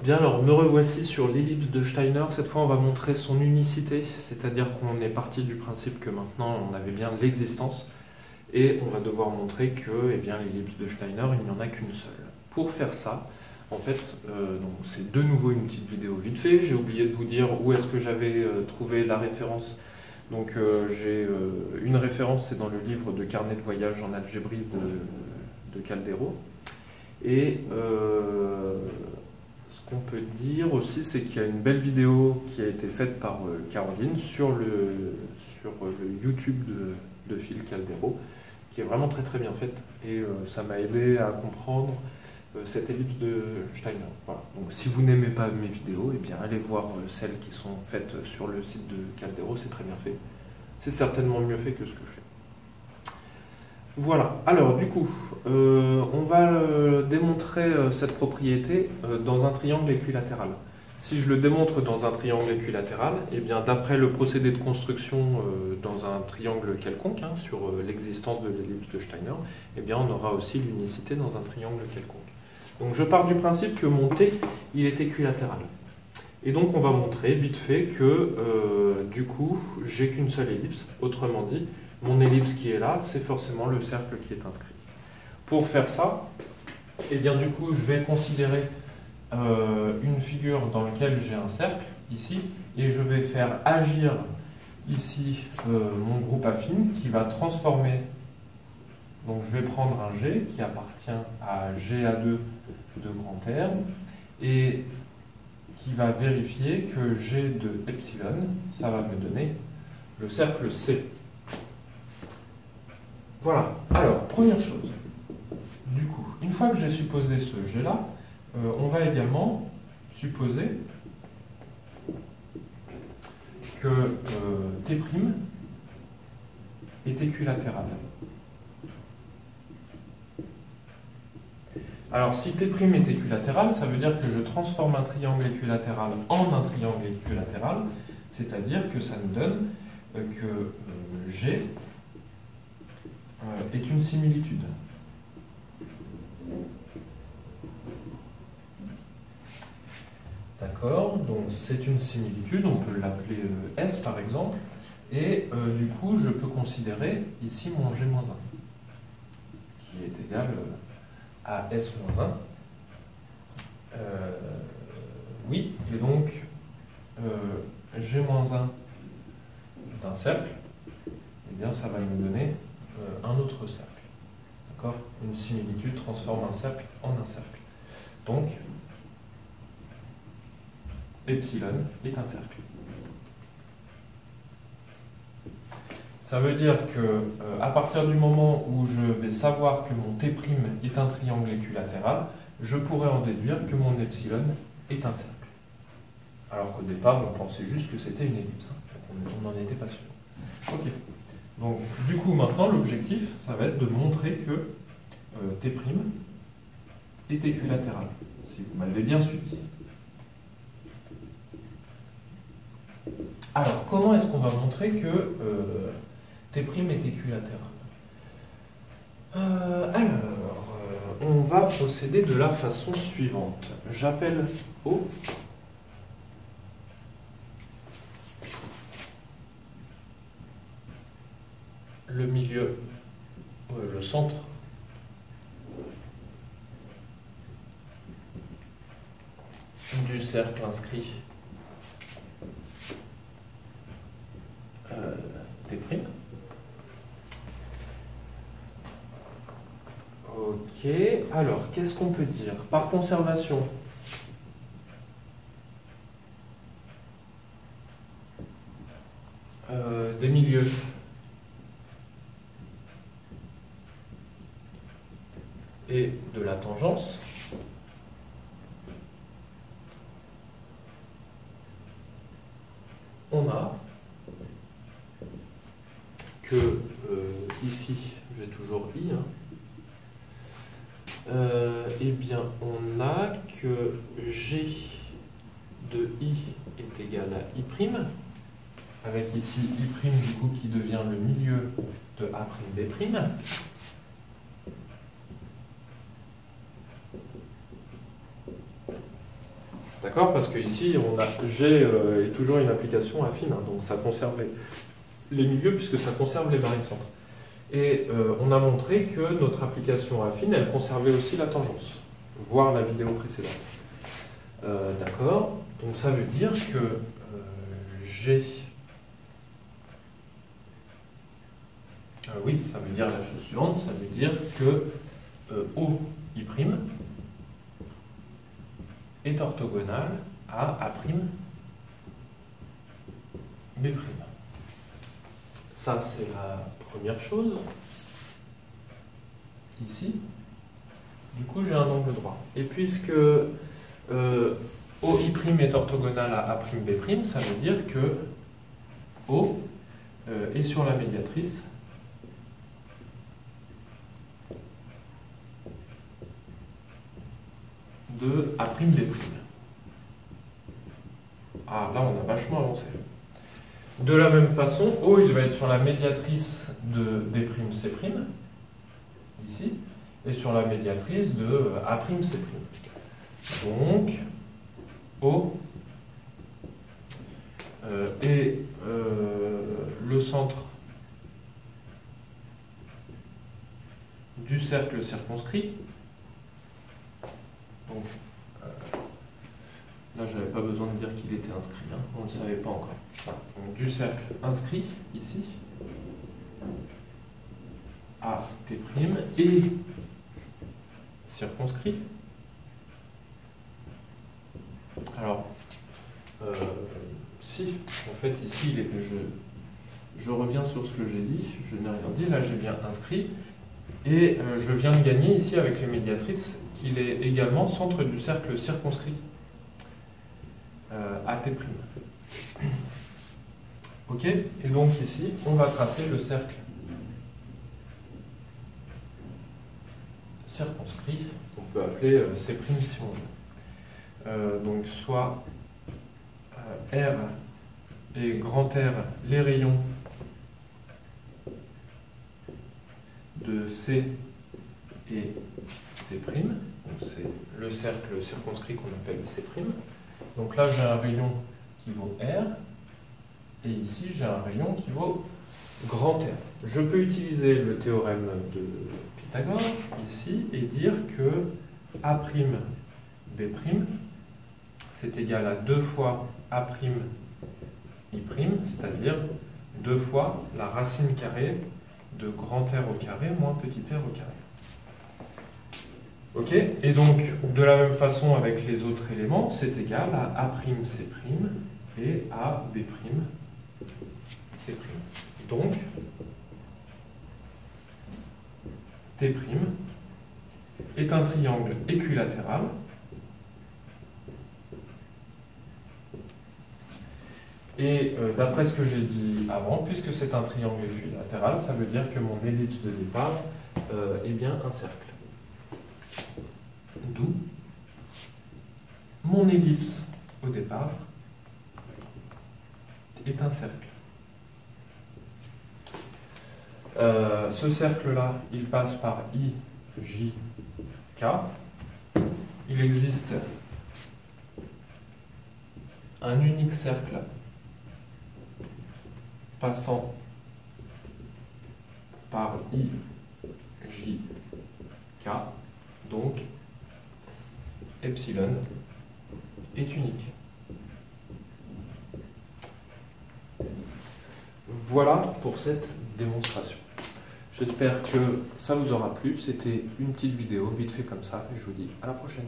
Bien, alors me revoici sur l'ellipse de Steiner. Cette fois, on va montrer son unicité, c'est-à-dire qu'on est parti du principe que maintenant on avait bien l'existence, et on va devoir montrer que eh bien, l'ellipse de Steiner, il n'y en a qu'une seule. Pour faire ça, en fait, donc c'est de nouveau une petite vidéo vite fait. J'ai oublié de vous dire où est-ce que j'avais trouvé la référence. Donc j'ai une référence, c'est dans le livre de carnet de voyage en algébrie de Caldero. Et ce qu'on peut dire aussi, c'est qu'il y a une belle vidéo qui a été faite par Caroline sur le YouTube de Phil Caldero, qui est vraiment très très bien faite. Et ça m'a aidé à comprendre cette ellipse de Steiner. Voilà. Donc si vous n'aimez pas mes vidéos, eh bien allez voir celles qui sont faites sur le site de Caldero, c'est très bien fait. C'est certainement mieux fait que ce que je fais. Voilà, alors du coup, on va démontrer cette propriété dans un triangle équilatéral. Si je le démontre dans un triangle équilatéral, eh bien d'après le procédé de construction dans un triangle quelconque, hein, sur l'existence de l'ellipse de Steiner, eh bien on aura aussi l'unicité dans un triangle quelconque. Donc je pars du principe que mon T, il est équilatéral. Et donc on va montrer vite fait que du coup, j'ai qu'une seule ellipse, autrement dit, mon ellipse qui est là, c'est forcément le cercle qui est inscrit. Pour faire ça, eh bien du coup, je vais considérer une figure dans laquelle j'ai un cercle, ici, et je vais faire agir ici mon groupe affine qui va transformer. Donc je vais prendre un G qui appartient à GA2 de grand R, et qui va vérifier que G de epsilon, ça va me donner le cercle C. Voilà, alors, première chose, du coup, une fois que j'ai supposé ce G-là, on va également supposer que T' est équilatéral. Alors, si T' est équilatéral, ça veut dire que je transforme un triangle équilatéral en un triangle équilatéral, c'est-à-dire que ça nous donne que G est une similitude. D'accord, donc c'est une similitude, on peut l'appeler S par exemple, et du coup je peux considérer ici mon G-1, qui est égal à S-1. Oui, et donc G-1 d'un cercle, eh bien ça va me donner un autre cercle. D'accord? Une similitude transforme un cercle en un cercle. Donc, epsilon est un cercle. Ça veut dire que à partir du moment où je vais savoir que mon T' est un triangle équilatéral, je pourrais en déduire que mon epsilon est un cercle. Alors qu'au départ, on pensait juste que c'était une ellipse. Hein. On n'en était pas sûr. Ok. Donc, du coup, maintenant, l'objectif, ça va être de montrer que T' est équilatéral, si vous m'avez bien suivi. Alors, comment est-ce qu'on va montrer que T' est équilatéral? On va procéder de la façon suivante. J'appelle O le milieu, le centre du cercle inscrit T'. Ok, alors qu'est-ce qu'on peut dire? Par conservation, des milieux et de la tangence, on a que ici, j'ai toujours I, hein, eh bien, on a que G de I est égal à I', avec ici I' du coup qui devient le milieu de A'B'. D'accord? Parce que ici, G est toujours une application affine, hein, donc ça conserve les milieux puisque ça conserve les barycentres. Et on a montré que notre application affine, elle conservait aussi la tangence, voire la vidéo précédente. D'accord? Donc ça veut dire que G... oui, ça veut dire la chose suivante, ça veut dire que OI' est orthogonal à A'B'. Ça, c'est la première chose. Ici, du coup, j'ai un angle droit. Et puisque OI' est orthogonal à A'B', ça veut dire que O est sur la médiatrice de A'B'. Ah, là, on a vachement avancé. De la même façon, O, il va être sur la médiatrice de D'C', ici, et sur la médiatrice de A'C'. Donc, O est le centre du cercle circonscrit. Donc, là, je n'avais pas besoin de dire qu'il était inscrit, hein, on ne le savait pas encore. Donc, du cercle inscrit, ici, A, T', et circonscrit. Alors, si, en fait, ici, je reviens sur ce que j'ai dit, je n'ai rien dit, là, j'ai bien inscrit, et je viens de gagner ici avec les médiatrices qu'il est également centre du cercle circonscrit AT'. Ok? Et donc ici, on va tracer le cercle circonscrit, qu'on peut appeler C' si on veut. Donc soit R et grand R, les rayons de C et C', donc c'est le cercle circonscrit qu'on appelle C'. Donc là j'ai un rayon qui vaut R, et ici j'ai un rayon qui vaut grand R. Je peux utiliser le théorème de Pythagore ici et dire que A'B' c'est égal à 2 fois A'I', c'est-à-dire 2 fois la racine carrée de grand R au carré moins petit r au carré. Ok? Et donc, de la même façon avec les autres éléments, c'est égal à A'C' et à B'C'. Donc, T' est un triangle équilatéral et d'après ce que j'ai dit avant, puisque c'est un triangle équilatéral, ça veut dire que mon ellipse de départ est bien un cercle. D'où mon ellipse au départ est un cercle. Ce cercle-là, il passe par I, J, K. Il existe un unique cercle passant par I, J, K. Donc, epsilon est unique. Voilà pour cette démonstration. J'espère que ça vous aura plu. C'était une petite vidéo vite fait comme ça et je vous dis à la prochaine.